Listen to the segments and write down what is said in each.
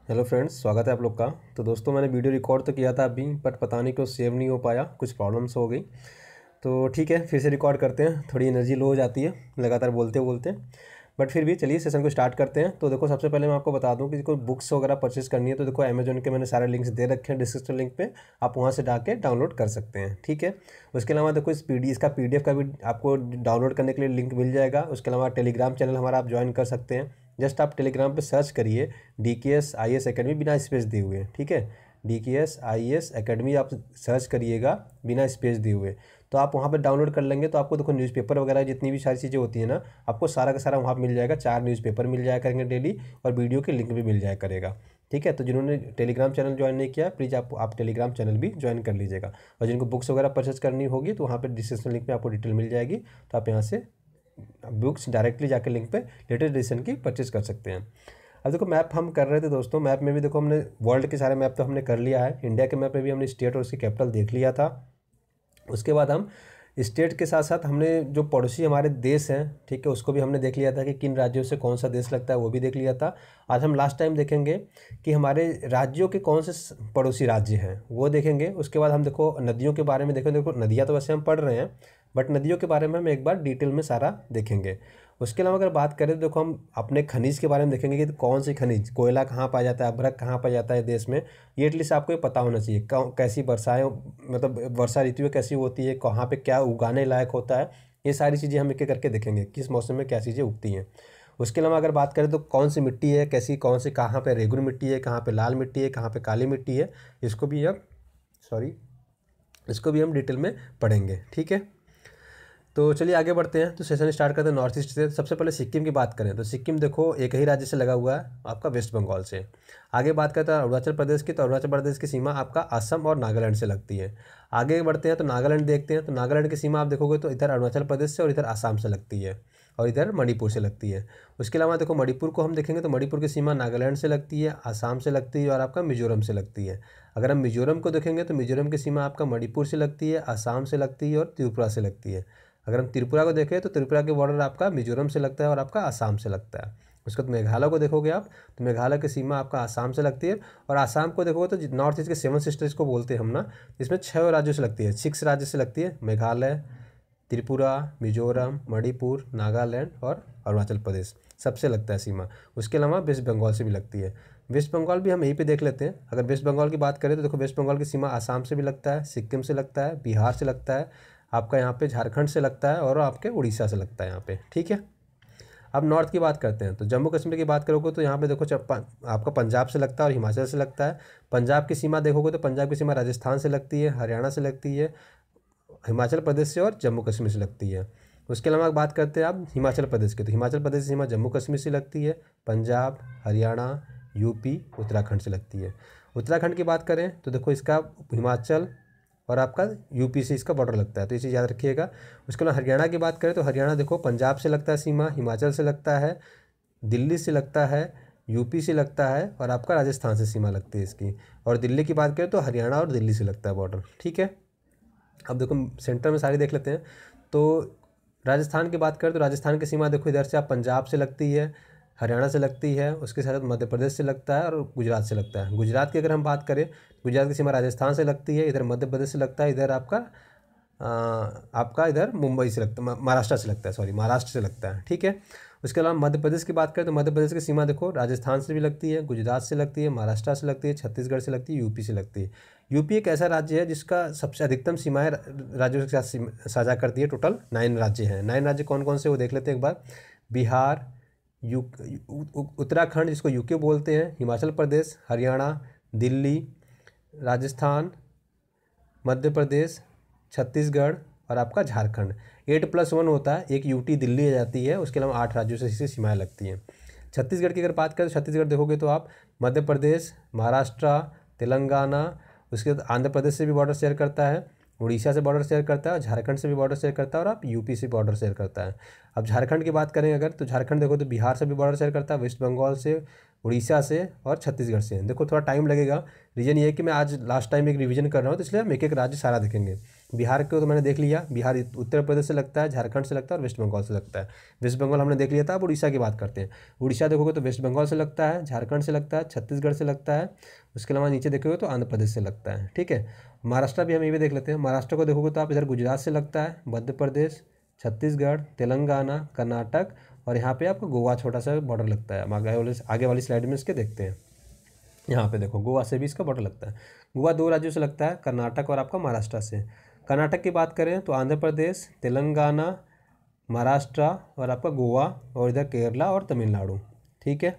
Hello friends, स्वागत है आप लोग का। तो दोस्तों, मैंने वीडियो रिकॉर्ड तो किया था अभी, बट पता नहीं क्यों सेव नहीं हो पाया, कुछ प्रॉब्लम्स हो गई। तो ठीक है, फिर से रिकॉर्ड करते हैं। थोड़ी एनर्जी लो हो जाती है लगातार बोलते बोलते, बट फिर भी चलिए सेशन को स्टार्ट करते हैं। तो देखो, सबसे पहले मैं आपको बता दूं कि कोई बुक्स वगैरह परचेस करनी है तो देखो अमेजोन के मैंने सारे लिंक्स दे रखे हैं डिस्क्रिप्शन लिंक पे, आप वहाँ से जाके डाउनलोड कर सकते हैं। ठीक है, उसके अलावा देखो इसका PDF का भी आपको डाउनलोड करने के लिए लिंक मिल जाएगा। उसके अलावा टेलीग्राम चैनल हमारा आप ज्वाइन कर सकते हैं। जस्ट आप टेलीग्राम पे सर्च करिए DKS IAS एकेडमी बिना स्पेस दिए हुए। ठीक है, DKS IAS एकेडमी आप सर्च करिएगा बिना स्पेस दिए हुए, तो आप वहाँ पर डाउनलोड कर लेंगे। तो आपको देखो न्यूज़पेपर वगैरह जितनी भी सारी चीज़ें होती है ना, आपको सारा का सारा वहाँ पर मिल जाएगा। 4 न्यूज़पेपर मिल जाया करेंगे डेली, और वीडियो के लिंक भी मिल जाया करेगा। ठीक है, तो जिन्होंने टेलीग्राम चैनल ज्वाइन नहीं किया, प्लीज़ आप टेलीग्राम चैनल भी ज्वाइन कर लीजिएगा। और जिनको बुक्स वगैरह परचेस करनी होगी तो वहाँ पर डिस्क्रिप्शन लिंक में आपको डिटेल मिल जाएगी, तो आप यहाँ से बुक्स डायरेक्टली जाके लिंक पे लेटेस्ट एडिशन की परचेज कर सकते हैं। अब देखो, मैप हम कर रहे थे दोस्तों। मैप में भी देखो हमने वर्ल्ड के सारे मैप तो हमने कर लिया है। इंडिया के मैप में भी हमने स्टेट और उसकी कैपिटल देख लिया था। उसके बाद हम स्टेट के साथ साथ हमने जो पड़ोसी हमारे देश हैं, ठीक है, उसको भी हमने देख लिया था कि किन राज्यों से कौन सा देश लगता है, वो भी देख लिया था। आज हम लास्ट टाइम देखेंगे कि हमारे राज्यों के कौन से पड़ोसी राज्य हैं, वो देखेंगे। उसके बाद हम देखो नदियों के बारे में देखें। देखो नदियाँ तो वैसे हम पढ़ रहे हैं, बट नदियों के बारे में हम एक बार डिटेल में सारा देखेंगे। उसके अलावा अगर बात करें तो देखो हम अपने खनिज के बारे में देखेंगे कि कौन सी खनिज, कोयला कहाँ पाया जाता है, अभ्रक कहाँ पाया जाता है देश में। ये एटलीस्ट आपको ये पता होना चाहिए। कैसी वर्षाएँ, मतलब वर्षा ऋतु कैसी होती है, कहाँ पे क्या उगाने लायक होता है, ये सारी चीज़ें हम एक एक करके देखेंगे, किस मौसम में क्या चीज़ें उगती हैं। उसके अलावा अगर बात करें तो कौन सी मिट्टी है, कैसी कौन सी, कहाँ पे रेगुर मिट्टी है, कहाँ पे लाल मिट्टी है, कहाँ पे काली मिट्टी है, इसको भी अब इसको भी हम डिटेल में पढ़ेंगे। ठीक है, तो चलिए आगे बढ़ते हैं। तो सेशन स्टार्ट करते हैं नॉर्थ ईस्ट से। सबसे पहले सिक्किम की बात करें तो सिक्किम देखो एक ही राज्य से लगा हुआ है, आपका वेस्ट बंगाल से। आगे बात करते हैं अरुणाचल प्रदेश की, तो अरुणाचल प्रदेश की सीमा आपका असम और नागालैंड से लगती है। आगे बढ़ते हैं तो नागालैंड देखते हैं। तो नागालैंड की सीमा आप देखोगे तो इधर अरुणाचल प्रदेश से और इधर आसाम से लगती है, और इधर मणिपुर से लगती है। उसके अलावा देखो मणिपुर को हम देखेंगे तो मणिपुर की सीमा नागालैंड से लगती है, आसाम से लगती है, और आपका मिजोरम से लगती है। अगर हम मिजोरम को देखेंगे तो मिजोरम की सीमा आपका मणिपुर से लगती है, आसाम से लगती है, और त्रिपुरा से लगती है। अगर हम त्रिपुरा को देखें तो त्रिपुरा के बॉर्डर आपका मिजोरम से लगता है और आपका आसाम से लगता है। उसके बाद मेघालय को देखोगे आप तो मेघालय की सीमा आपका आसाम से लगती है। और आसाम को देखोगे तो नॉर्थ ईस्ट के 7 सिस्टर्स को बोलते हैं हम ना, इसमें 6 राज्यों से लगती है, 6 राज्य से लगती है। मेघालय, त्रिपुरा, मिजोरम, मणिपुर, नागालैंड और अरुणाचल प्रदेश सबसे लगता है सीमा। उसके अलावा वेस्ट बंगाल से भी लगती है। वेस्ट बंगाल भी हम यहीं पे देख लेते हैं। अगर वेस्ट बंगाल की बात करें तो देखो वेस्ट बंगाल की सीमा आसाम से भी लगता है, सिक्किम से लगता है, बिहार से लगता है, आपका यहाँ पे झारखंड से लगता है, और आपके उड़ीसा से लगता है यहाँ पे। ठीक है, अब नॉर्थ की बात करते हैं। तो जम्मू कश्मीर की बात करोगे तो यहाँ पे देखो आपका पंजाब से लगता है और हिमाचल से लगता है। पंजाब की सीमा देखोगे तो पंजाब की सीमा राजस्थान से लगती है, हरियाणा से लगती है, हिमाचल प्रदेश से और जम्मू कश्मीर से लगती है। उसके अलावा बात करते हैं आप हिमाचल प्रदेश की, तो हिमाचल प्रदेश की सीमा जम्मू कश्मीर से लगती है, पंजाब, हरियाणा, यूपी, उत्तराखंड से लगती है। उत्तराखंड की बात करें तो देखो इसका हिमाचल और आपका यूपी से इसका बॉर्डर लगता है, तो ये चीज़ याद रखिएगा। उसके अलावा हरियाणा की बात करें तो हरियाणा देखो पंजाब से लगता है सीमा, हिमाचल से लगता है, दिल्ली से लगता है, यूपी से लगता है, और आपका राजस्थान से सीमा लगती है इसकी। और दिल्ली की बात करें तो हरियाणा और दिल्ली से लगता है बॉर्डर। ठीक है, अब देखो सेंटर में सारी देख लेते हैं। तो राजस्थान की बात करें तो राजस्थान की सीमा देखो इधर से आप पंजाब से लगती है, हरियाणा से लगती है, उसके साथ मध्य प्रदेश से लगता है और गुजरात से लगता है। गुजरात की अगर हम बात करें, गुजरात की सीमा राजस्थान से लगती है, इधर मध्य प्रदेश से लगता है, इधर आपका इधर मुंबई से लगता है, महाराष्ट्र से लगता है, सॉरी महाराष्ट्र से लगता है। ठीक है, उसके अलावा मध्य प्रदेश की बात करें तो मध्य प्रदेश की सीमा देखो राजस्थान से भी लगती है, गुजरात से लगती है, महाराष्ट्र से लगती है, छत्तीसगढ़ से लगती है, यूपी से लगती है। यूपी एक ऐसा राज्य है जिसका सबसे अधिकतम सीमाएं राज्यों के साथ साझा करती है। टोटल 9 राज्य हैं। 9 राज्य कौन कौन से वो देख लेते हैं एक बार। बिहार, उत्तराखंड जिसको यूके बोलते हैं, हिमाचल प्रदेश, हरियाणा, दिल्ली, राजस्थान, मध्य प्रदेश, छत्तीसगढ़ और आपका झारखंड। 8+1 होता है, एक यूटी दिल्ली आ जाती है। उसके अलावा 8 राज्यों से इसी सीमाएँ लगती हैं। छत्तीसगढ़ की अगर बात करें तो छत्तीसगढ़ देखोगे तो आप मध्य प्रदेश, महाराष्ट्र, तेलंगाना, उसके बाद आंध्र प्रदेश से भी बॉर्डर शेयर करता है, उड़ीसा से बॉर्डर शेयर करता है, झारखंड से भी बॉर्डर शेयर करता है, और आप यूपी से बॉर्डर शेयर करता है। अब झारखंड की बात करें अगर तो झारखंड देखो तो बिहार से भी बॉर्डर शेयर करता है, वेस्ट बंगाल से, उड़ीसा से और छत्तीसगढ़ से। देखो थोड़ा टाइम लगेगा, रीज़न ये है कि मैं आज लास्ट टाइम एक रिवीजन कर रहा हूँ, तो इसलिए हम एक एक राज्य सारा देखेंगे। बिहार को तो मैंने देख लिया, बिहार उत्तर प्रदेश से लगता है, झारखंड से लगता है और वेस्ट बंगाल से लगता है। वेस्ट बंगाल हमने देख लिया था। अब उड़ीसा की बात करते हैं। उड़ीसा देखोगे तो वेस्ट बंगाल से लगता है, झारखंड से लगता है, छत्तीसगढ़ से लगता है, उसके अलावा नीचे देखोगे तो आंध्र प्रदेश से लगता है। ठीक है, महाराष्ट्र भी हम ये भी देख लेते हैं। महाराष्ट्र को देखोगे तो आप इधर गुजरात से लगता है, मध्य प्रदेश, छत्तीसगढ़, तेलंगाना, कर्नाटक और यहाँ पे आपको गोवा छोटा सा बॉर्डर लगता है। हम आगे वाली स्लाइड में इसके देखते हैं। यहाँ पे देखो गोवा से भी इसका बॉर्डर लगता है। गोवा 2 राज्यों से लगता है, कर्नाटक और आपका महाराष्ट्र से। कर्नाटक की बात करें तो आंध्र प्रदेश, तेलंगाना, महाराष्ट्र और आपका गोवा और इधर केरला और तमिलनाडु। ठीक है,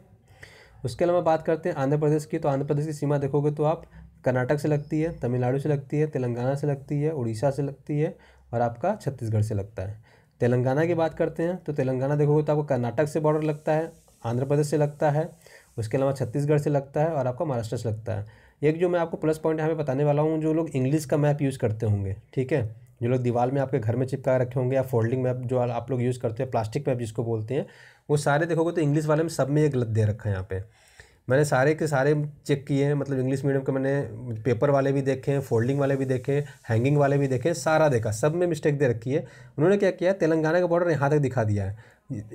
उसके अलावा बात करते हैं आंध्र प्रदेश की। तो आंध्र प्रदेश की सीमा देखोगे तो आप कर्नाटक से लगती है, तमिलनाडु से लगती है, तेलंगाना से लगती है, उड़ीसा से लगती है और आपका छत्तीसगढ़ से लगता है। तेलंगाना की बात करते हैं तो तेलंगाना देखोगे तो आपको कर्नाटक से बॉर्डर लगता है, आंध्र प्रदेश से लगता है, उसके अलावा छत्तीसगढ़ से लगता है और आपका महाराष्ट्र से लगता है। एक जो मैं आपको प्लस पॉइंट यहाँ पे बताने वाला हूँ, जो लोग इंग्लिश का मैप यूज़ करते होंगे, ठीक है, जो लोग दीवार में आपके घर में चिपका रखे होंगे या फोल्डिंग मैप जो आप लोग यूज़ करते हैं, प्लास्टिक मैप जिसको बोलते हैं, वो सारे देखोगे तो इंग्लिश वाले में सब में ये गलत दे रखा है। यहाँ पे मैंने सारे के सारे चेक किए हैं, मतलब इंग्लिश मीडियम के मैंने पेपर वाले भी देखे हैं, फोल्डिंग वाले भी देखे, हैंगिंग वाले भी देखे, सारा देखा, सब में मिस्टेक दे रखी है। उन्होंने क्या किया, तेलंगाना का बॉर्डर यहाँ तक दिखा दिया है।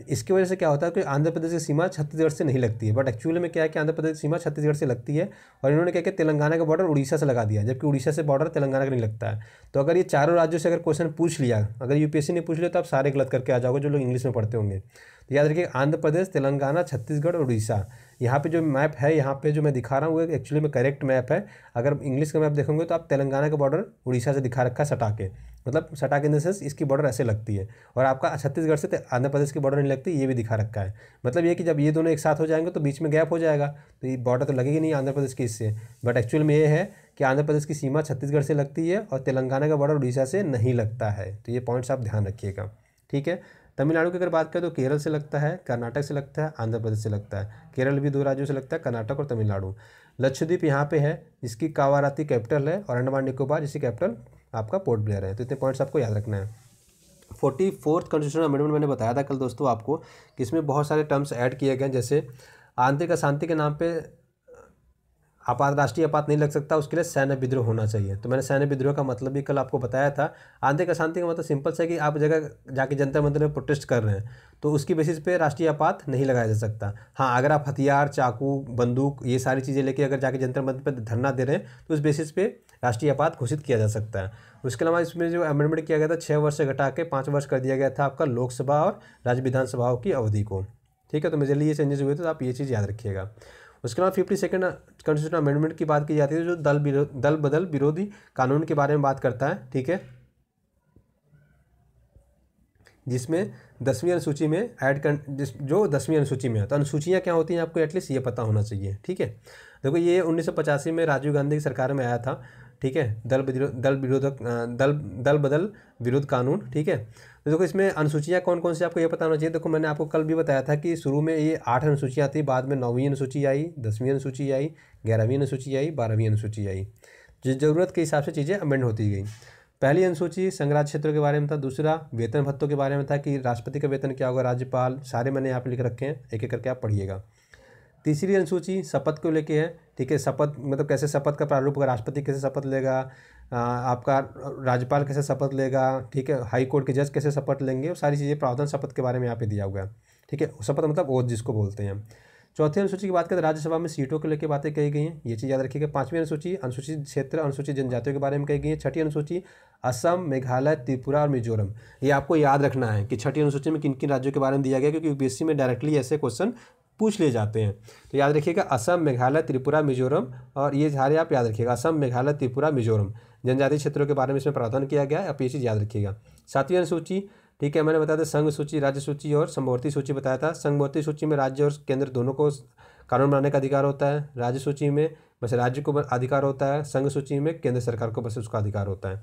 इसकी वजह से क्या होता है कि आंध्र प्रदेश की सीमा छत्तीसगढ़ से नहीं लगती है, बट एक्चुअली में क्या है कि आंध्र प्रदेश की सीमा छत्तीसगढ़ से लगती है और इन्होंने क्या किया, तेलंगाना का बॉर्डर उड़ीसा से लगा दिया, जबकि उड़ीसा से बॉर्डर तेलंगाना का नहीं लगता है। तो अगर ये चारों राज्यों से अगर क्वेश्चन पूछ लिया, अगर यूपीएससी ने पूछ लिया तो आप सारे गलत करके आ जाओगे जो लोग इंग्लिश में पढ़ते होंगे। तो याद रखिए, आंध्र प्रदेश, तेलंगाना, छत्तीसगढ़ और उड़ीसा, यहाँ पे जो मैप है, यहाँ पे जो मैं दिखा रहा हूँ वो एक्चुअली में करेक्ट मैप है। अगर इंग्लिश का मैप देखोगे तो आप तेलंगाना का बॉर्डर उड़ीसा से दिखा रखा है सटा के, मतलब सटा के इन द सेंस इसकी बॉर्डर ऐसे लगती है, और आपका छत्तीसगढ़ से आंध्र प्रदेश की बॉर्डर नहीं लगती, ये भी दिखा रखा है। मतलब ये कि जब ये दोनों एक साथ हो जाएंगे तो बीच में गैप हो जाएगा, तो ये बॉर्डर तो लगेगी नहीं आंध्र प्रदेश की इससे। बट एक्चुअल में ये है कि आंध्र प्रदेश की सीमा छत्तीसगढ़ से लगती है और तेलंगाना का बॉर्डर उड़ीसा से नहीं लगता है। तो ये पॉइंट्स आप ध्यान रखिएगा। ठीक है, तमिलनाडु की अगर बात करें तो केरल से लगता है, कर्नाटक से लगता है, आंध्र प्रदेश से लगता है। केरल भी 2 राज्यों से लगता है, कर्नाटक और तमिलनाडु। लक्षद्वीप यहाँ पे है, जिसकी कावाराती कैपिटल है, और अंडमान निकोबार जिसकी कैपिटल आपका पोर्ट ब्लेयर है। तो इतने पॉइंट्स आपको याद रखना है। 44th कॉन्स्टिट्यूशनल अमेंडमेंट मैंने बताया था कल दोस्तों आपको कि इसमें बहुत सारे टर्म्स ऐड किए गए, जैसे आंतरिक अशांति के नाम पे राष्ट्रीय आपात नहीं लग सकता, उसके लिए सैन्य विद्रोह होना चाहिए। तो मैंने सैन्य विद्रोह का मतलब भी कल आपको बताया था। आंतरिक अशांति का मतलब सिंपल सा है कि आप जगह जाके जंतर मंतर में प्रोटेस्ट कर रहे हैं तो उसकी बेसिस पे राष्ट्रीय आपात नहीं लगाया जा सकता। हाँ, अगर आप हथियार, चाकू, बंदूक ये सारी चीज़ें लेके अगर जाके जंतर मंतर पर धरना दे रहे हैं तो उस बेसिस पे राष्ट्रीय आपात घोषित किया जा सकता है। उसके अलावा इसमें जो अमेंडमेंट किया गया था 6 वर्ष से घटा के 5 वर्ष कर दिया गया था आपका लोकसभा और राज्य विधानसभाओं की अवधि को। ठीक है, तो मेजरली ये चेंजेस हुए थे, तो आप ये चीज़ याद रखिएगा। उसके बाद 52nd कॉन्स्टिट्यूशनल अमेंडमेंट की बात की जाती है, जो दल बदल विरोधी कानून के बारे में बात करता है। ठीक है, जिसमें 10वीं अनुसूची में जो 10वीं अनुसूची में है, तो अनुसूचियाँ क्या होती हैं आपको एटलीस्ट ये पता होना चाहिए। ठीक है, देखो ये 1985 में राजीव गांधी की सरकार में आया था। ठीक है, दल बदल विरोध कानून। ठीक है, तो देखो इसमें अनुसूचियाँ कौन कौन सी आपको ये पता होना चाहिए। देखो मैंने आपको कल भी बताया था कि शुरू में ये 8 अनुसूचियाँ थी, बाद में 9वीं अनुसूची आई, 10वीं अनुसूची आई, 11वीं अनुसूची आई, 12वीं अनुसूची आई। जिस ज़रूरत के हिसाब से चीज़ें अमेंड होती गई। पहली अनुसूची संघराज्य क्षेत्रों के बारे में था, दूसरा वेतन भत्तों के बारे में था कि राष्ट्रपति का वेतन क्या होगा, राज्यपाल, सारे मैंने यहाँ पे लिख रखे हैं, एक एक करके आप पढ़िएगा। तीसरी अनुसूची शपथ को लेके है। ठीक है, शपथ मतलब कैसे शपथ का प्रारूप होगा, राष्ट्रपति कैसे शपथ लेगा, आपका राज्यपाल कैसे शपथ लेगा, ठीक है, हाई कोर्ट के जज कैसे शपथ लेंगे, वो सारी चीज़ें प्रावधान शपथ के बारे में यहाँ पे दिया हुआ है। ठीक है, शपथ मतलब ओथ जिसको बोलते हैं। चौथी अनुसूची की बात करें, राज्यसभा में सीटों को लेकर बातें कही गई हैं, ये चीज़ याद रखिएगा। 5वीं अनुसूची अनुसूचित क्षेत्र, अनुसूचित जनजातियों के बारे में कही गई है। 6ठी अनुसूची असम, मेघालय, त्रिपुरा और मिजोरम। ये आपको याद रखना है कि 6ठी अनुसूची में किन किन राज्यों के बारे में दिया गया, क्योंकि यूपीएससी में डायरेक्टली ऐसे क्वेश्चन पूछ लिए जाते हैं। तो याद रखिएगा असम, मेघालय, त्रिपुरा, मिजोरम, और ये सारे आप याद रखिएगा, असम, मेघालय, त्रिपुरा, मिजोरम। जनजातीय क्षेत्रों के बारे में इसमें प्रावधान किया गया है, आप ये चीज़ याद रखिएगा। 7वीं अनुसूची, ठीक है, मैंने बताया था संघ सूची, राज्य सूची और समवर्ती सूची बताया था। समवर्ती सूची में राज्य और केंद्र दोनों को कानून बनाने का अधिकार होता है। राज्य सूची में बस राज्य को अधिकार होता है, संघ सूची में केंद्र सरकार को बस उसका अधिकार होता है।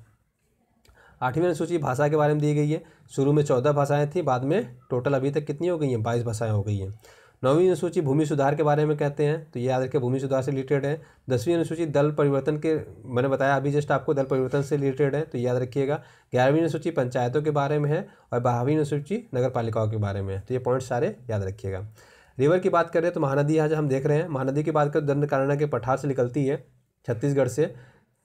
8वीं अनुसूची भाषा के बारे में दी गई है। शुरू में 14 भाषाएं थी, बाद में टोटल अभी तक कितनी हो गई हैं, 22 भाषाएं हो गई हैं। 9वीं अनुसूची भूमि सुधार के बारे में कहते हैं, तो ये याद रखिए भूमि सुधार से रिलेटेड है। 10वीं अनुसूची दल परिवर्तन के, मैंने बताया अभी जस्ट आपको, दल परिवर्तन से रिलेटेड है, तो याद रखिएगा। 11वीं अनुसूची पंचायतों के बारे में है और 12वीं अनुसूची नगर पालिकाओं के बारे में है, तो ये पॉइंट सारे याद रखिएगा। रिवर की बात करें तो महानदी आज हम देख रहे हैं, महानदी की बात करें दंडकारण्य के पठार से निकलती है छत्तीसगढ़ से।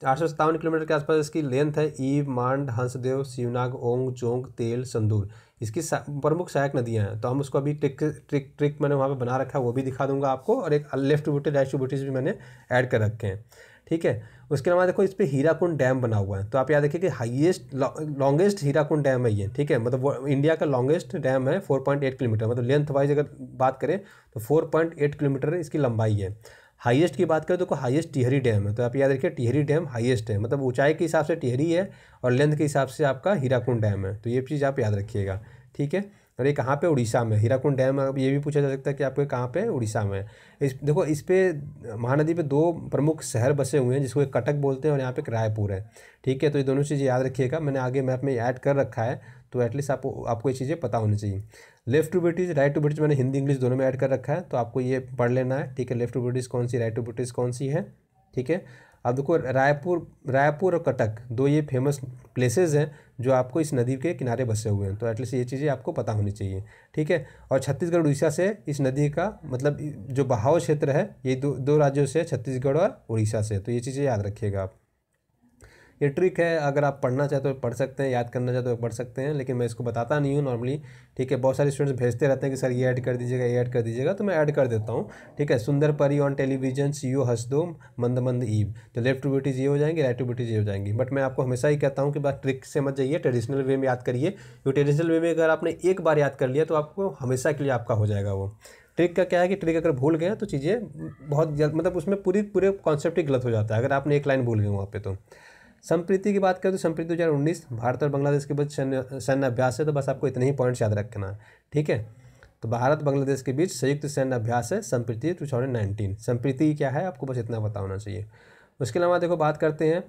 किलोमीटर के आसपास इसकी लेंथ है। ईव, मांड, हंसदेव, शिवनाग, ओंग, चोंग, तेल, संदूर इसकी प्रमुख सहायक नदियां हैं। तो हम उसको अभी ट्रिक मैंने वहाँ पे बना रखा है, वो भी दिखा दूंगा आपको, और एक लेफ्ट ट्रिब्यूटरी राइट ट्रिब्यूटरीज भी मैंने ऐड कर रखे हैं। ठीक है, उसके अलावा देखो इस पर हीराकुंड डैम बना हुआ है। तो आप याद रखिए कि हाईएस्ट लॉन्गेस्ट हीराकुंड डैम है ये। ठीक है, मतलब वो इंडिया का लॉन्गेस्ट डैम है, 4.8 किलोमीटर, मतलब लेंथ वाइज अगर बात करें तो 4.8 किलोमीटर इसकी लंबाई है। हाईएस्ट की बात करें तो हाईएस्ट टिहरी डैम है। तो आप याद रखिए टिहरी डैम हाईएस्ट है, मतलब ऊंचाई के हिसाब से टिहरी है और लेंथ के हिसाब से आपका हीराकुंड डैम है। तो ये चीज़ आप याद रखिएगा। ठीक है, और ये कहाँ पे, उड़ीसा में हीराकुंड डैम। अब ये भी पूछा जा सकता है कि आपके कहाँ पे, उड़ीसा में। देखो इस पे महानदी पे दो प्रमुख शहर बसे हुए हैं, जिसको एक कटक बोलते हैं और यहाँ पे एक रायपुर है। ठीक है, तो ये दोनों चीज़ें याद रखिएगा, मैंने आगे मैप में ऐड कर रखा है, तो एटलीस्ट आपको ये चीज़ें पता होनी चाहिए। लेफ्ट ट्रिब्यूटरीज राइट ट्रिब्यूटरीज मैंने हिंदी इंग्लिश दोनों में ऐड कर रखा है, तो आपको ये पढ़ लेना है। ठीक है, लेफ्ट ट्रिब्यूटरीज कौन सी, राइट ट्रिब्यूटरीज कौन सी है। ठीक है, अब देखो रायपुर और कटक दो ये फेमस प्लेसेस हैं जो आपको इस नदी के किनारे बसे हुए हैं, तो एटलीस्ट ये चीज़ें आपको पता होनी चाहिए। ठीक है, और छत्तीसगढ़ उड़ीसा से इस नदी का मतलब जो बहाव क्षेत्र है ये दो राज्यों से, छत्तीसगढ़ और उड़ीसा से। तो ये चीज़ें याद रखिएगा आप। ये ट्रिक है, अगर आप पढ़ना चाहते हो पढ़ सकते हैं, याद करना चाहते हो पढ़ सकते हैं, लेकिन मैं इसको बताता नहीं हूँ नॉर्मली। ठीक है, बहुत सारे स्टूडेंट्स भेजते रहते हैं कि सर ये ऐड कर दीजिएगा, ये ऐड कर दीजिएगा, तो मैं ऐड कर देता हूँ। ठीक है, सुंदर परी ऑन टेलीविजन, सीओ हंसदो, मंद मंद ईव, तो लेफ्ट ट्रिब्यूटरीज ये हो जाएंगी, राइट ट्रिब्यूटरीज ये हो जाएंगी। बट मैं आपको हमेशा ही कहता हूँ कि बात ट्रिक से मत जाइए, ट्रेडिशनल वे में याद करिए, क्योंकि ट्रेडिशनल वे में अगर आपने एक बार याद कर लिया तो आपको हमेशा के लिए आपका हो जाएगा वो। ट्रिक का क्या है कि ट्रिक अगर भूल गए तो चीज़ें बहुत जल्द, मतलब उसमें पूरे कॉन्सेप्ट ही गलत हो जाता है अगर आपने एक लाइन भूल गए वहाँ पे। तो संप्रीति की बात करें तो संप्रीति 2019 भारत और बांग्लादेश के बीच सैन्य अभ्यास है। तो बस आपको इतने ही पॉइंट्स याद रखना है। ठीक है, तो भारत बांग्लादेश के बीच संयुक्त सैन्य अभ्यास है संप्रीति 2019। संप्रीति क्या है आपको बस इतना पता होना चाहिए। उसके अलावा देखो बात करते हैं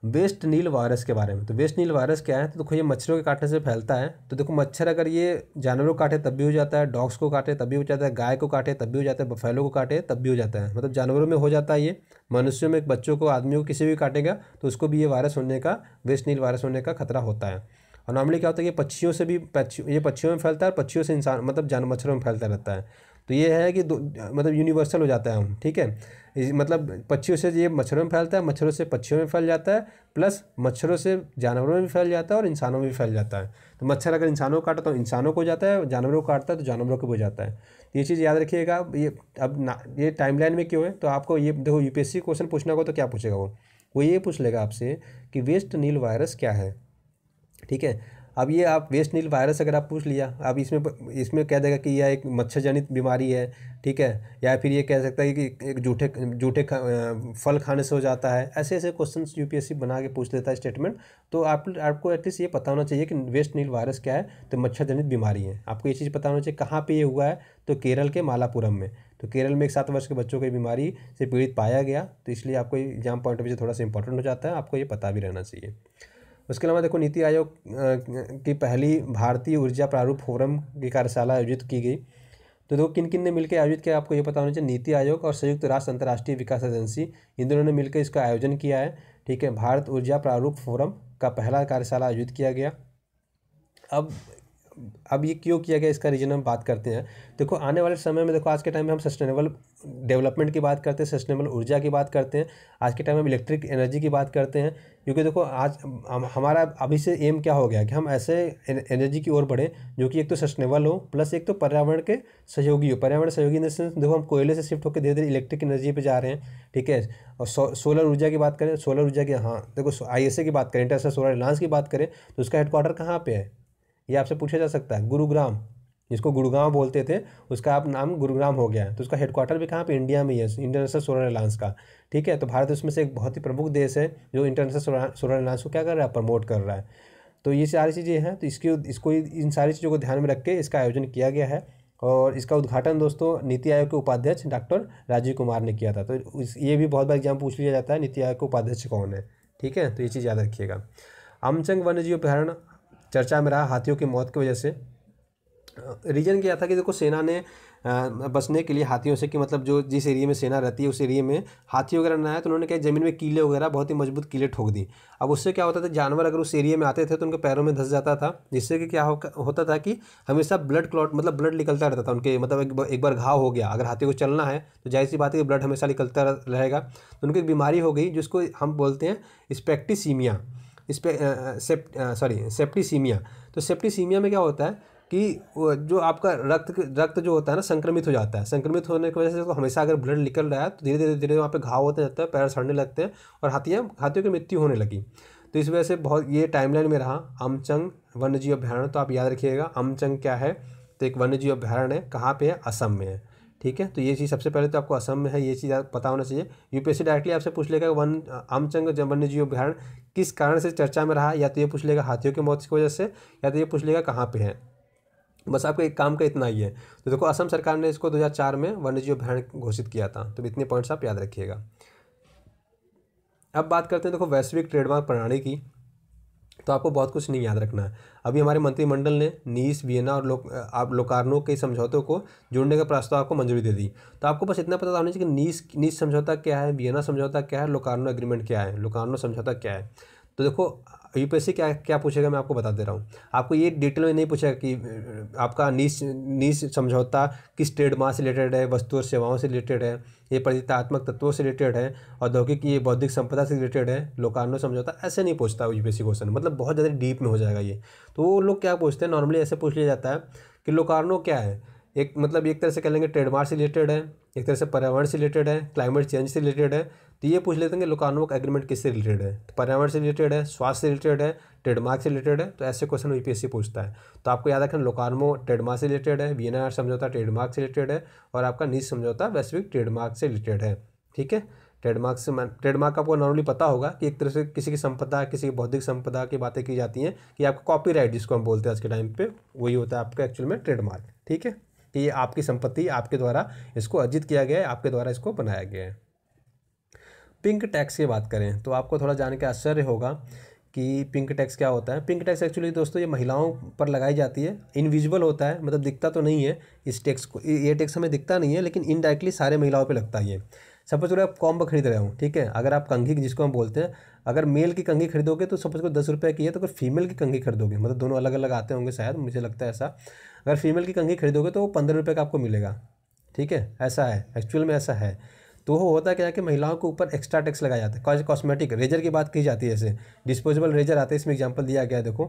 वेस्ट नील वायरस के बारे में। तो वेस्ट नील वायरस क्या है, तो देखो ये मच्छरों के काटने से फैलता है। तो देखो मच्छर अगर ये जानवरों को काटे तब भी हो जाता है, डॉग्स को काटे तब भी हो जाता है, गाय को काटे तब भी हो जाता है, बफेलो को काटे तब भी हो जाता है। मतलब जानवरों में हो जाता है ये, मनुष्यों में, बच्चों को, आदमियों को, किसी भी काटेगा तो उसको भी ये वायरस होने का, वेस्ट नील वायरस होने का खतरा होता है। और नॉर्मली क्या होता है कि पक्षियों से भी, ये पक्षियों में फैलता है और पक्षियों से इंसान, मतलब मच्छरों में फैलता रहता है। तो ये है कि मतलब यूनिवर्सल हो जाता है हम। ठीक है, मतलब पक्षियों से ये मच्छरों में फैलता है, मच्छरों से पक्षियों में फैल जाता है, प्लस मच्छरों से जानवरों में भी फैल जाता है और इंसानों में भी फैल जाता है। तो मच्छर अगर इंसानों को काटा तो इंसानों को हो जाता है, जानवरों को काटता है तो जानवरों को हो जाता है। तो ये चीज़ याद रखिएगा। ये ये टाइमलाइन में क्यों है, तो आपको ये देखो यूपीएससी क्वेश्चन पूछना होगा तो क्या पूछेगा वो ये पूछ लेगा आपसे कि वेस्ट नील वायरस क्या है। ठीक है, अब ये आप वेस्ट नील वायरस अगर आप पूछ लिया, अब इसमें कह देगा कि यह एक मच्छर जनित बीमारी है। ठीक है, या फिर ये कह सकता है कि एक जूठे फल खाने से हो जाता है। ऐसे ऐसे क्वेश्चन यूपीएससी बना के पूछ लेता है स्टेटमेंट। तो आपको एटलीस्ट ये पता होना चाहिए कि वेस्ट नील वायरस क्या है, तो मच्छर जनित बीमारी है। आपको ये चीज़ पता होना चाहिए कहाँ पर ये हुआ है, तो केरल के मालापुरम में। तो केरल में एक 7 वर्ष के बच्चों को ये बीमारी से पीड़ित पाया गया। तो इसलिए आपको एग्जाम पॉइंट ऑफ व्यू से थोड़ा सा इंपॉर्टेंट हो जाता है, आपको ये पता भी रहना चाहिए। उसके अलावा देखो नीति आयोग की पहली भारतीय ऊर्जा प्रारूप फोरम की कार्यशाला आयोजित की गई। तो देखो किन किन ने मिलकर आयोजित किया आपको ये पता होना चाहिए। नीति आयोग और संयुक्त राष्ट्र अंतर्राष्ट्रीय विकास एजेंसी, इन दोनों ने मिलकर इसका आयोजन किया है। ठीक है, भारत ऊर्जा प्रारूप फोरम का पहला कार्यशाला आयोजित किया गया। अब ये क्यों किया गया, इसका रीजन हम बात करते हैं। देखो आने वाले समय में, देखो आज के टाइम में हम सस्टेनेबल डेवलपमेंट की बात करते हैं, सस्टेनेबल ऊर्जा की बात करते हैं। आज के टाइम में हम इलेक्ट्रिक एनर्जी की बात करते हैं, क्योंकि देखो आज हमारा अभी से एम क्या हो गया कि हम ऐसे एनर्जी की ओर बढ़े जो कि एक तो सस्टेनेबल हो, प्लस एक तो पर्यावरण के सहयोगी हो। पर्यावरण सहयोगी इन द सेंस, देखो हम कोयले से शिफ्ट होकर धीरे धीरे इलेक्ट्रिक एनर्जी पे जा रहे हैं। ठीक है, और सोलर ऊर्जा की बात करें, सोलर ऊर्जा की, हाँ देखो आईएसए की बात करें, इंटरनेशनल सोलर अलायंस की बात करें, तो उसका हेडक्वार्टर कहाँ पे है ये आपसे पूछा जा सकता है। गुरुग्राम, जिसको गुड़गांव बोलते थे उसका आप नाम गुरुग्राम हो गया है। तो उसका हेडक्वार्टर भी कहाँ पे, इंडिया में ही है, इंटरनेशनल सोलर अलायंस का। ठीक है, तो भारत उसमें से एक बहुत ही प्रमुख देश है जो इंटरनेशनल सोलर अलायंस को क्या कर रहा है, प्रमोट कर रहा है। तो ये सारी चीज़ें हैं, तो इसको इन सारी चीज़ों को ध्यान में रख के इसका आयोजन किया गया है। और इसका उद्घाटन दोस्तों नीति आयोग के उपाध्यक्ष डॉक्टर राजीव कुमार ने किया था। तो ये भी बहुत बार एग्जाम पूछ लिया जाता है, नीति आयोग के उपाध्यक्ष कौन है। ठीक है, तो ये चीज़ याद रखिएगा। आमचंग वन्यजीव अभ्यारण्य चर्चा में रहा हाथियों की मौत की वजह से। रीजन क्या था कि देखो सेना ने बचने के लिए हाथियों से, कि मतलब जो जिस एरिया में सेना रहती है उस एरिया में हाथी वगैरह ना आए, तो उन्होंने क्या ज़मीन में कीले वगैरह बहुत ही मजबूत कीले ठोक दी। अब उससे क्या होता था, जानवर अगर उस एरिया में आते थे तो उनके पैरों में धंस जाता था, जिससे कि क्या होता था कि हमेशा ब्लड क्लॉट मतलब ब्लड निकलता रहता था उनके, मतलब एक बार घाव हो गया, अगर हाथी को चलना है तो जाहिर सी बात है कि ब्लड हमेशा निकलता रहेगा। तो उनको एक बीमारी हो गई जिसको हम बोलते हैं स्पेक्टिसीमिया, सेप्टिसीमिया। तो सेप्टिसीमिया में क्या होता है कि जो आपका रक्त जो होता है ना संक्रमित हो जाता है। संक्रमित होने की वजह से तो हमेशा अगर ब्लड निकल रहा है तो धीरे धीरे वहाँ पे घाव होते रहते हैं, पैर सड़ने लगते हैं और हाथियों की मृत्यु होने लगी। तो इस वजह से बहुत ये टाइमलाइन में रहा अमचंग वन्यजीव अभ्यारण्य। तो आप याद रखिएगा अमचंग क्या है, तो एक वन्यजीव अभ्यारण्य है, कहाँ पे है, असम में है। ठीक है, तो ये चीज़ सबसे पहले तो आपको असम में है, ये चीज़ पता होना चाहिए। यूपीएससी डायरेक्टली आपसे पूछ लेगा आमचंग वन्यजीव अभ्यारण्य किस कारण से चर्चा में रहा, या तो ये पूछ लेगा हाथियों की मौत की वजह से, या तो ये पूछ लेगा कहाँ पे है। बस आपको एक काम का इतना ही है। तो देखो असम सरकार ने इसको 2004 में वन्यजीव अभ्यारण्य घोषित किया था। तो इतने पॉइंट्स आप याद रखिएगा। अब बात करते हैं देखो वैश्विक ट्रेडमार्क प्रणाली की। तो आपको बहुत कुछ नहीं याद रखना है। अभी हमारे मंत्रिमंडल ने नीस, वियना और लोकार्नो के समझौतों को जोड़ने का प्रस्ताव को मंजूरी दे दी। तो आपको बस इतना पता होना चाहिए कि नीस समझौता क्या है, वियना समझौता क्या है, लोकार्नो एग्रीमेंट क्या है, लोकार्नो समझौता क्या है। तो देखो यूपीएससी क्या क्या पूछेगा मैं आपको बता दे रहा हूँ। आपको ये डिटेल में नहीं पूछेगा कि आपका नीस समझौता किस ट्रेडमार्क से रिलेटेड है, वस्तु और सेवाओं से रिलेटेड है, ये परिचयात्मक तत्वों से रिलेटेड है, औद्योगिक ये बौद्धिक संपदा से रिलेटेड है, लोकार्नो समझौता, ऐसे नहीं पूछता यूपीएससी क्वेश्चन, मतलब बहुत ज़्यादा डीप में हो जाएगा ये। तो वो लोग क्या पूछते हैं, नॉर्मली ऐसे पूछ लिया जाता है कि लोकार्नो क्या है, एक मतलब एक तरह से कह लेंगे ट्रेडमार्क से रिलेटेड है, एक तरह से पर्यावरण से रिलेटेड है, क्लाइमेट चेंज से रिलेटेड है। तो ये पूछ लेते हैं कि लोकार्नो का एग्रीमेंट किससे रिलेटेड है, तो पर्यावरण से रिलेटेड है, स्वास्थ्य से रिलेटेड है, ट्रेडमार्क से रिलेटेड है। तो ऐसे क्वेश्चन यूपीएससी पूछता है। तो आपको याद रखना लोकार्नो ट्रेडमार्क से रिलेटेड है, वियना समझौता ट्रेडमार्क से रिलेटेड है, और आपका नीस समझौता वैश्विक ट्रेडमार्क से रिलेटेड है। ठीक है, ट्रेडमार्क आपको नॉर्मली पता होगा कि एक तरह से किसी की संपदा, किसी की बौद्धिक संपदा की बातें की जाती हैं, कि आपका कॉपीराइट जिसको हम बोलते हैं आज के टाइम पे, वही होता है आपका एक्चुअल में ट्रेडमार्क। ठीक है, कि ये आपकी संपत्ति, आपके द्वारा इसको अर्जित किया गया है, आपके द्वारा इसको बनाया गया है। पिंक टैक्स की बात करें तो आपको थोड़ा जान के आश्चर्य होगा कि पिंक टैक्स क्या होता है। पिंक टैक्स एक्चुअली दोस्तों ये महिलाओं पर लगाई जाती है, इनविजिबल होता है, मतलब दिखता तो नहीं है इस टैक्स को, ये टैक्स हमें दिखता नहीं है, लेकिन इनडायरेक्टली सारे महिलाओं पे लगता है ये। सपोज करो आप कॉम्ब खरीद रहे हो, ठीक है, अगर आप कंघी जिसको हम बोलते हैं, अगर मेल की कंघी खरीदोगे तो सपोज करो 10 रुपये की है, तो अगर फीमेल की कंघी खरीदोगे, मतलब दोनों अलग अलग आते होंगे शायद, मुझे लगता है ऐसा, अगर फीमेल की कंघी खरीदोगे तो वो 15 रुपये का आपको मिलेगा। ठीक है, ऐसा है, एक्चुअल में ऐसा है। तो वो होता क्या है कि महिलाओं के ऊपर एक्स्ट्रा टैक्स लगाया जाता है। कॉस्मेटिक रेजर की बात की जाती है, जैसे डिस्पोजेबल रेजर आते हैं, इसमें एग्जांपल दिया गया है देखो।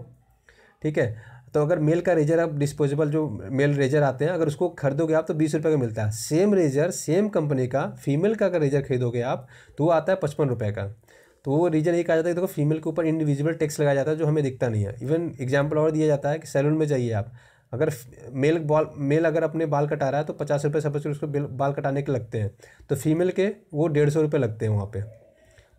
ठीक है, तो अगर मेल का रेजर, आप डिस्पोजेबल जो मेल रेजर आते हैं, अगर उसको खरीदोगे आप तो 20 रुपये का मिलता है। सेम रेजर सेम कंपनी का फीमेल का अगर रेजर खरीदोगे आप तो वो आता है 55 रुपये का। तो वो रीजन ये कहा जाता है कि देखो फीमेल के ऊपर इंडिविजुअल टैक्स लगाया जाता है जो हमें दिखता नहीं है। इवन एग्जाम्पल और दिया जाता है कि सैलून में जाइए आप, अगर मेल अगर अपने बाल कटा रहा है तो 50 रुपये सपोज उसको बाल कटाने के लगते हैं, तो फीमेल के वो 150 रुपये लगते हैं वहाँ पे।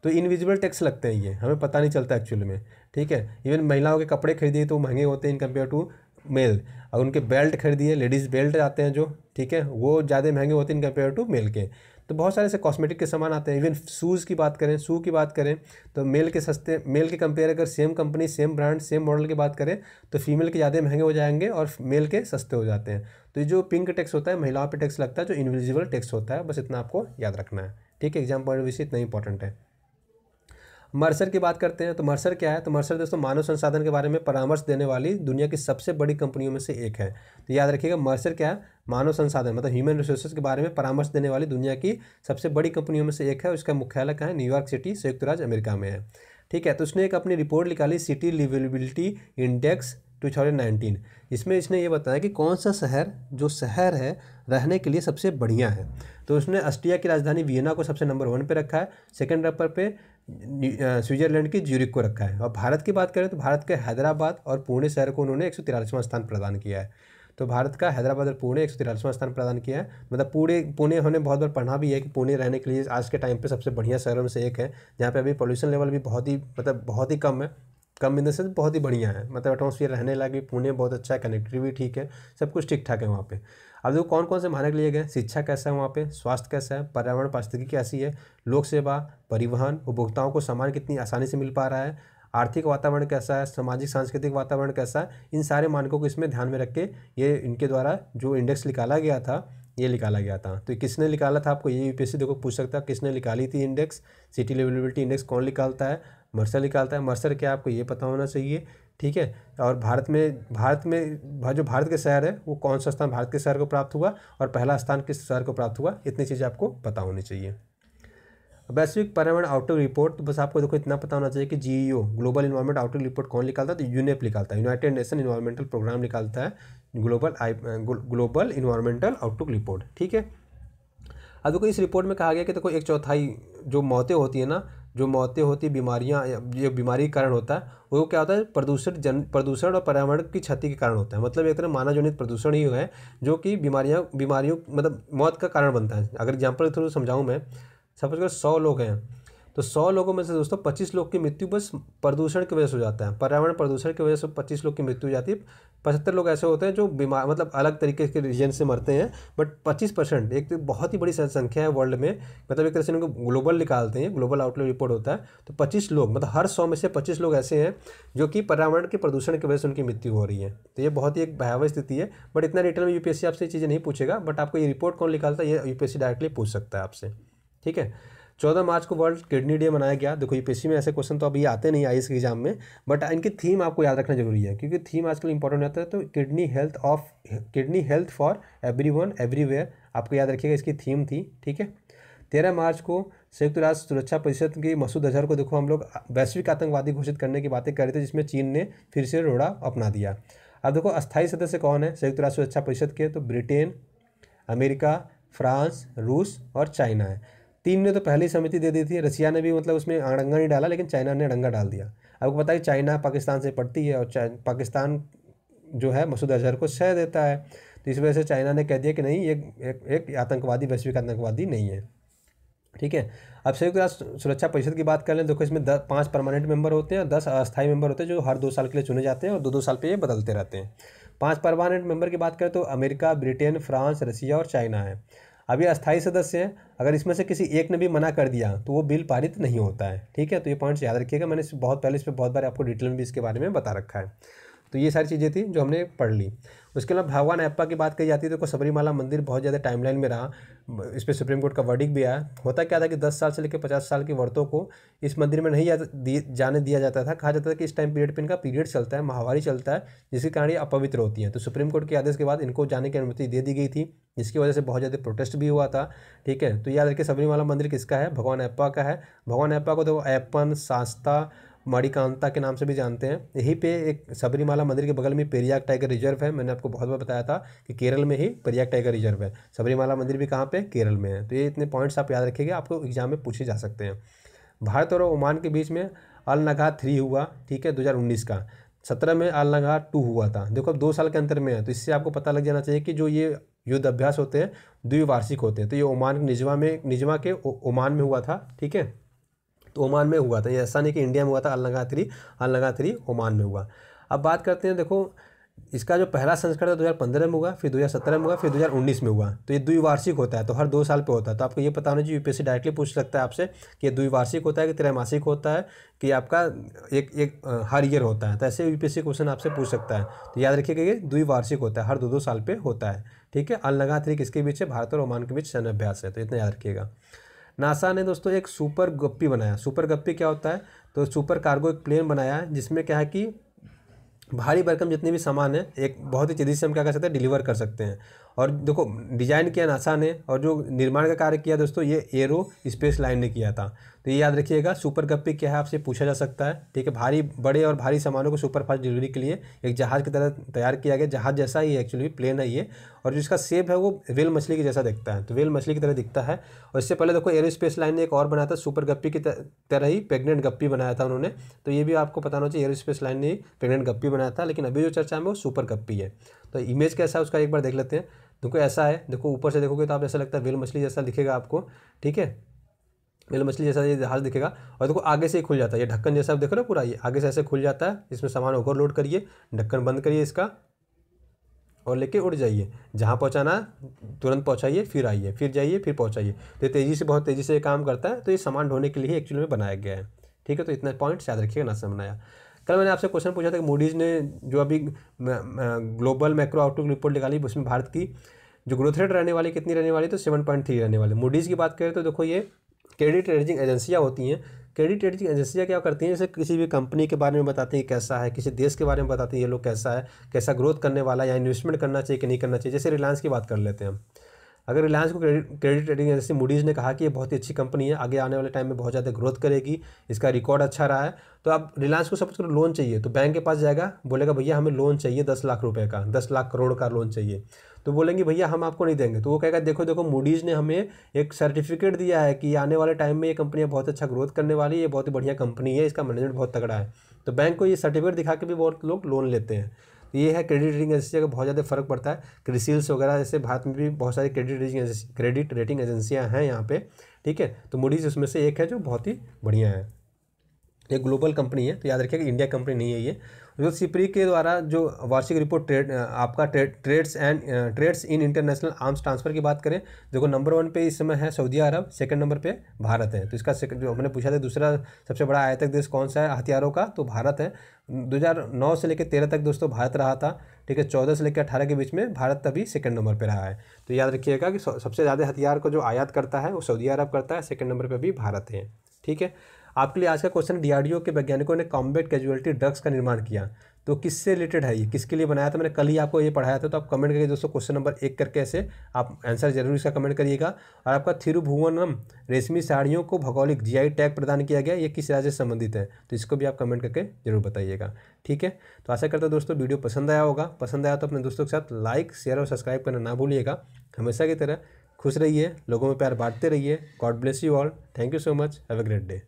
तो इनविजिबल टैक्स लगते हैं, ये हमें पता नहीं चलता एक्चुअल में। ठीक है, इवन महिलाओं के कपड़े खरीदिए तो महंगे होते हैं इन कंपेयर टू मेल, और उनके बेल्ट खरीदिए, लेडीज़ बेल्ट आते हैं जो, ठीक है, वो ज़्यादा महंगे होते हैं इन कंपेयर टू मेल के। तो बहुत सारे ऐसे कॉस्मेटिक के सामान आते हैं। इवन शूज़ की बात करें, शू की बात करें तो मेल के सस्ते, मेल के कंपेयर अगर same company same brand same model की बात करें तो फीमेल के ज़्यादा महंगे हो जाएंगे और मेल के सस्ते हो जाते हैं। तो ये जो पिंक टैक्स होता है महिलाओं पे टैक्स लगता है, जो इनविजिबल टैक्स होता है, बस इतना आपको याद रखना है। ठीक है, एग्जाम पॉइंट ऑफ व्यू से इतना इंपॉर्टेंट है। मर्सर की बात करते हैं तो मर्सर क्या है, तो मर्सर दोस्तों मानव संसाधन के बारे में परामर्श देने वाली दुनिया की सबसे बड़ी कंपनियों में से एक है। तो याद रखिएगा मर्सर क्या है, मानव संसाधन मतलब ह्यूमन रिसोर्सेज के बारे में परामर्श देने वाली दुनिया की सबसे बड़ी कंपनियों में से एक है। उसका मुख्यालय कहाँ है, न्यूयॉर्क सिटी, संयुक्त राज्य अमेरिका में है। ठीक है, तो उसने एक अपनी रिपोर्ट निकाली सिटी लिवेबिलिटी इंडेक्स 2019। इसमें इसने ये बताया कि कौन सा शहर जो शहर है रहने के लिए सबसे बढ़िया है। तो उसने ऑस्ट्रिया की राजधानी वियना को सबसे नंबर 1 पे रखा है, सेकंड नंबर पे स्विट्जरलैंड की ज्यूरिख को रखा है। और भारत की बात करें तो भारत के हैदराबाद और पुणे शहर को उन्होंने 143वां स्थान प्रदान किया है। तो भारत का हैदराबाद और पुणे 143वां स्थान प्रदान किया है। मतलब पुणे होने बहुत बार पढ़ा भी है कि पुणे रहने के लिए आज के टाइम पे सबसे बढ़िया शहरों में से एक है, जहाँ पे अभी पॉल्यूशन लेवल भी बहुत ही मतलब बहुत ही कम है, कम इन द सेंस बहुत ही बढ़िया है, मतलब एटमॉस्फेयर रहने लायक पुणे बहुत अच्छा है, कनेक्टिविटी भी ठीक है, सब कुछ ठीक ठाक है वहाँ पे। अब देखो कौन कौन से मानक लिए गए, शिक्षा कैसा है वहाँ पे, स्वास्थ्य कैसा है, पर्यावरण पारिस्थितिकी कैसी है, लोक सेवा, परिवहन, उपभोक्ताओं को सामान कितनी आसानी से मिल पा रहा है, आर्थिक वातावरण कैसा है, सामाजिक सांस्कृतिक वातावरण कैसा है, इन सारे मानकों को इसमें ध्यान में रख के ये इनके द्वारा जो इंडेक्स निकाला गया था ये निकाला गया था। तो किसने निकाला था, आपको ये यूपीएससी देखो पूछ सकता है, किसने निकाली थी इंडेक्स, सिटी लिवेबिलिटी इंडेक्स कौन निकालता है, मर्सर निकालता है। मर्सर क्या, आपको ये पता होना चाहिए, ठीक है। और भारत में जो भारत के शहर है वो कौन सा स्थान भारत के शहर को प्राप्त हुआ और पहला स्थान किस शहर को प्राप्त हुआ, इतनी चीज़ें आपको पता होनी चाहिए। वैश्विक पर्यावरण आउटलुक रिपोर्ट, तो बस आपको देखो इतना पता होना चाहिए कि GEO global environment outlook report कौन निकालता है, तो यूनेप निकालता है, यूनाइटेड नेशन इन्वायरमेंटल प्रोग्राम निकालता है ग्लोबल इन्वायरमेंटल आउटलुक रिपोर्ट, ठीक है। अब देखो इस रिपोर्ट में कहा गया कि देखो 1/4 जो मौतें होती है ना, जो मौतें होती है, बीमारियाँ, ये बीमारी के कारण होता है, वो क्या होता है, प्रदूषण और पर्यावरण की क्षति के कारण होता है। मतलब एक तरह मानव जनित प्रदूषण ही है जो कि बीमारियों मतलब मौत का कारण बनता है। अगर एग्जाम्पल के थ्रू समझाऊँ मैं, सपोज अगर 100 लोग हैं तो 100 लोगों में से दोस्तों 25 लोग की मृत्यु बस प्रदूषण की वजह से हो जाता है, पर्यावरण प्रदूषण की वजह से 25 लोग की मृत्यु हो जाती है। 75 लोग ऐसे होते हैं जो बीमार मतलब अलग तरीके के रीजन से मरते हैं, बट 25% एक तो बहुत ही बड़ी संख्या है वर्ल्ड में। मतलब एक तरह से इनको ग्लोबल निकालते हैं, ग्लोबल आउटलुक रिपोर्ट होता है, तो 25 लोग मतलब हर 100 में से 25 लोग ऐसे हैं जो कि पर्यावरण के प्रदूषण की वजह से उनकी मृत्यु हो रही है। तो ये बहुत ही एक भयावह स्थिति है। बट इतना डिटेल में यूपीएससी आपसे चीज़ें नहीं पूछेगा, बट आपको ये रिपोर्ट कौन निकालता है ये यूपीएससी डायरेक्टली पूछ सकता है आपसे, ठीक है। 14 मार्च को वर्ल्ड किडनी डे मनाया गया। देखो यूपीएससी में ऐसे क्वेश्चन तो अभी आते नहीं आईएएस के एग्जाम में, बट इनकी थीम आपको याद रखना जरूरी है, क्योंकि थीम आजकल इंपॉर्टेंट होता है। तो kidney health for everyone everywhere, आपको याद रखिएगा इसकी थीम थी, ठीक है। 13 मार्च को संयुक्त राष्ट्र सुरक्षा परिषद की मसूद अजहर को देखो हम लोग वैश्विक आतंकवादी घोषित करने की बातें कर रहे थे, जिसमें चीन ने फिर से रोड़ा अपना दिया। अब देखो अस्थायी सदस्य कौन है संयुक्त राष्ट्र सुरक्षा परिषद के, तो ब्रिटेन, अमेरिका, फ्रांस, रूस और चाइना है। 3 ने तो पहली समिति दे दी थी, रसिया ने भी मतलब उसमें अड़ंगा नहीं डाला, लेकिन चाइना ने अड़ंगा डाल दिया। आपको पता है चाइना पाकिस्तान से पड़ती है और पाकिस्तान जो है मसूद अजहर को शह देता है, तो इस वजह से चाइना ने कह दिया कि नहीं, ये एक आतंकवादी वैश्विक आतंकवादी नहीं है, ठीक है। अब संयुक्त राष्ट्र सुरक्षा परिषद की बात कर लें, देखो इसमें 5 परमानेंट मेंबर होते हैं और 10 अस्थायी मेंबर होते हैं जो हर 2 साल के लिए चुने जाते हैं और 2-2 साल पे ये बदलते रहते हैं। 5 परमानेंट मेंबर की बात करें तो अमेरिका, ब्रिटेन, फ्रांस, रसिया और चाइना है। अभी अस्थायी सदस्य हैं, अगर इसमें से किसी एक ने भी मना कर दिया तो वो बिल पारित नहीं होता है, ठीक है। तो ये पॉइंट्स याद रखिएगा, मैंने बहुत पहले इस पर बहुत बार आपको डिटेल में भी इसके बारे में बता रखा है। तो ये सारी चीज़ें थी जो हमने पढ़ ली। उसके अलावा भगवान अयप्पा की बात कही जाती है। देखो सबरीमाला मंदिर बहुत ज़्यादा टाइमलाइन में रहा, इस पर सुप्रीम कोर्ट का वर्डिक्ट भी आया। होता क्या था कि 10 साल से लेकर 50 साल की औरतों को इस मंदिर में नहीं जाने दिया जाता था। कहा जाता था कि इस टाइम पीरियड पर इनका पीरियड चलता है, माहवारी चलता है, जिसके कारण ये अपवित्र होती हैं। तो सुप्रीम कोर्ट के आदेश के बाद इनको जाने की अनुमति दे दी गई थी, जिसकी वजह से बहुत ज़्यादा प्रोटेस्ट भी हुआ था, ठीक है। तो याद रखिए सबरीमाला मंदिर किसका है, भगवान अयप्पा का है। भगवान अयप्पा को तो अयप्पन, शास्ता, मणिकांता के नाम से भी जानते हैं। यहीं पे एक सबरीमाला मंदिर के बगल में पेरियार टाइगर रिजर्व है। मैंने आपको बहुत बार बताया था कि केरल में ही पेरियार टाइगर रिजर्व है। सबरीमाला मंदिर भी कहाँ पे, केरल में है। तो ये इतने पॉइंट्स आप याद रखिएगा, आपको एग्जाम में पूछे जा सकते हैं। भारत और ओमान के बीच में अल नगाह 3 हुआ, ठीक है, 2019 का। 17 में अल नगाह 2 हुआ था। देखो अब 2 साल के अंतर में है, तो इससे आपको पता लग जाना चाहिए कि जो ये युद्ध अभ्यास होते हैं द्विवार्षिक होते हैं। तो ये ओमान निजमा के ओमान में हुआ था, ठीक है। तो ओमान में हुआ था, ये ऐसा नहीं कि इंडिया में हुआ था। अल नगाह 3 ओमान में हुआ। अब बात करते हैं, देखो इसका जो पहला संस्करण था 2015 में हुआ, फिर 2017 में हुआ, फिर 2019 में हुआ। तो ये द्विवार्षिक होता है, तो हर 2 साल पे होता है। तो आपको ये पता होना चाहिए, यूपीएससी डायरेक्टली पूछ सकता है आपसे कि ये द्विवार्षिक होता है कि त्रैमासिक होता है कि आपका एक हर ईयर होता है। तो ऐसे यूपीएससी क्वेश्चन आपसे पूछ सकता है। तो याद रखिएगा ये द्विवार्षिक होता है, हर 2-2 साल पे होता है, ठीक है। अल नगाह 3 किसके बीच है, भारत और ओमान के बीच सैन्य अभ्यास है, तो इतना याद रखिएगा। नासा ने दोस्तों एक सुपर गप्पी बनाया। सुपर गप्पी क्या होता है, तो सुपर कार्गो एक प्लेन बनाया है, जिसमें क्या है कि भारी भरकम जितने भी सामान है एक बहुत ही तेज़ी से हम क्या कर सकते हैं, डिलीवर कर सकते हैं। और देखो डिजाइन किया नासा ने, और जो निर्माण का कार्य किया दोस्तों ये एरो स्पेस लाइन ने किया था। तो ये याद रखिएगा, सुपर गप्पी क्या है आपसे पूछा जा सकता है, ठीक है। बड़े और भारी सामानों को सुपर फास्ट डिलीवरी के लिए एक जहाज़ की तरह तैयार किया गया। जहाज़ जैसा ही एक्चुअली प्लेन है ये, और जिसका शेप है वो व्हेल मछली की जैसा दिखता है, तो व्हेल मछली की तरह दिखता है। और इससे पहले देखो एरो स्पेस लाइन ने एक और बनाया था सुपर गप्पी की तरह ही, प्रेग्नेंट गप्पी बनाया था उन्होंने। तो ये भी आपको पता होना चाहिए, एरो स्पेस लाइन ने प्रेग्नेंट गप्पी बनाया था, लेकिन अभी जो चर्चा में वो सुपर गप्पी है। तो इमेज कैसा है उसका एक बार देख लेते हैं। देखो ऐसा है, देखो ऊपर से देखोगे तो आप ऐसा लगता है व्हेल मछली जैसा दिखेगा आपको, ठीक है। व्हेल मछली जैसा ये जहाज दिखेगा। और देखो आगे से ही खुल जाता है, ये ढक्कन जैसा आप देख रहे हो पूरा, ये आगे से ऐसे खुल जाता है। इसमें सामान ओवरलोड करिए, ढक्कन बंद करिए इसका, और लेके उड़ जाइए। जहाँ पहुँचाना तुरंत पहुँचाइए, फिर आइए, फिर जाइए, फिर पहुँचाइए। तो तेज़ी से, बहुत तेज़ी से ये काम करता है। तो ये सामान ढोने के लिए एक्चुअली में बनाया गया है, ठीक है। तो इतना पॉइंट्स याद रखिएगा, ना से बनाया। कल मैंने आपसे क्वेश्चन पूछा था कि मूडीज़ ने जो अभी ग्लोबल मैक्रो आउटलुक रिपोर्ट निकाली, उसमें भारत की जो ग्रोथ रेट रहने वाली कितनी रहने वाली, तो 7.3 रहने वाली। मूडीज़ की बात करें तो देखो ये क्रेडिट रेटिंग एजेंसियाँ होती हैं। क्रेडिट रेटिंग एजेंसियाँ क्या करती हैं, जैसे किसी भी कंपनी के बारे में बताती हैं कैसा है, किसी देश के बारे में बताती हैं ये लोग कैसा है, कैसा ग्रोथ करने वाला है, या इन्वेस्टमेंट करना चाहिए कि नहीं करना चाहिए। जैसे रिलायंस की बात कर लेते हैं हम। अगर रिलायंस को क्रेडिट रेटिंग एजेंसी मूडीज़ ने कहा कि ये बहुत ही अच्छी कंपनी है, आगे आने वाले टाइम में बहुत ज़्यादा ग्रोथ करेगी, इसका रिकॉर्ड अच्छा रहा है, तो अब रिलायंस को सपोज करो लोन चाहिए, तो बैंक के पास जाएगा, बोलेगा भैया हमें लोन चाहिए 10 लाख रुपए का, 10 लाख करोड़ का लोन चाहिए, तो बोलेंगे भैया हम आपको नहीं देंगे। तो वो कहेगा देखो देखो मूडीज़ ने हमें एक सर्टिफिकेट दिया है कि आने वाले टाइम में ये कंपनियाँ बहुत अच्छा ग्रोथ करने वाली है, ये बहुत ही बढ़िया कंपनी है, इसका मैनेजमेंट बहुत तगड़ा है। तो बैंक को ये सर्टिफिकेट दिखा के भी बहुत लोग लोन लेते हैं। तो ये है क्रेडिट रेटिंग एजेंसी का बहुत ज़्यादा फर्क पड़ता है। क्रिसिल्स वगैरह जैसे भारत में भी बहुत सारी क्रेडिट रेटिंग एजेंसियाँ हैं यहाँ पे, ठीक है। तो मूडीज़ उसमें से एक है जो बहुत ही बढ़िया है, एक ग्लोबल कंपनी है, तो याद रखिएगा इंडिया कंपनी नहीं है ये। जो सिप्री के द्वारा जो वार्षिक रिपोर्ट आपका trades in international arms transfer की बात करें, देखो नंबर 1 पे इस समय है सऊदी अरब, सेकंड नंबर पे भारत है। तो इसका जो हमने पूछा था दूसरा सबसे बड़ा आयातक देश कौन सा है हथियारों का, तो भारत है। 2009 से लेकर 13 तक दोस्तों भारत रहा था, ठीक है। 14 से लेकर 18 के बीच में भारत अभी सेकंड नंबर पे रहा है। तो याद रखिएगा कि सबसे ज़्यादा हथियार को जो आयात करता है वो सऊदी अरब करता है, सेकंड नंबर पर भी भारत है, ठीक है। आपके लिए आज का क्वेश्चन, डीआरडीओ के वैज्ञानिकों ने कॉम्बैट कैजुअलिटी ड्रग्स का निर्माण किया, तो किससे रिलेटेड है ये, किसके लिए बनाया था, मैंने कल ही आपको ये पढ़ाया था। तो आप कमेंट करके दोस्तों क्वेश्चन नंबर 1 करके ऐसे आप आंसर जरूर इसका कमेंट करिएगा। और आपका थिरुभुवनम रेशमी साड़ियों को भौगोलिक जीआई टैग प्रदान किया गया, ये किस राज्य से संबंधित है, तो इसको भी आप कमेंट करके जरूर बताइएगा, ठीक है। तो आशा करता हूँ दोस्तों वीडियो पसंद आया होगा, पसंद आया तो अपने दोस्तों के साथ लाइक शेयर और सब्सक्राइब करना ना भूलिएगा। हमेशा की तरह खुश रहिए, लोगों में प्यार बांटते रहिए। God bless you all, thank you so much, have a great day.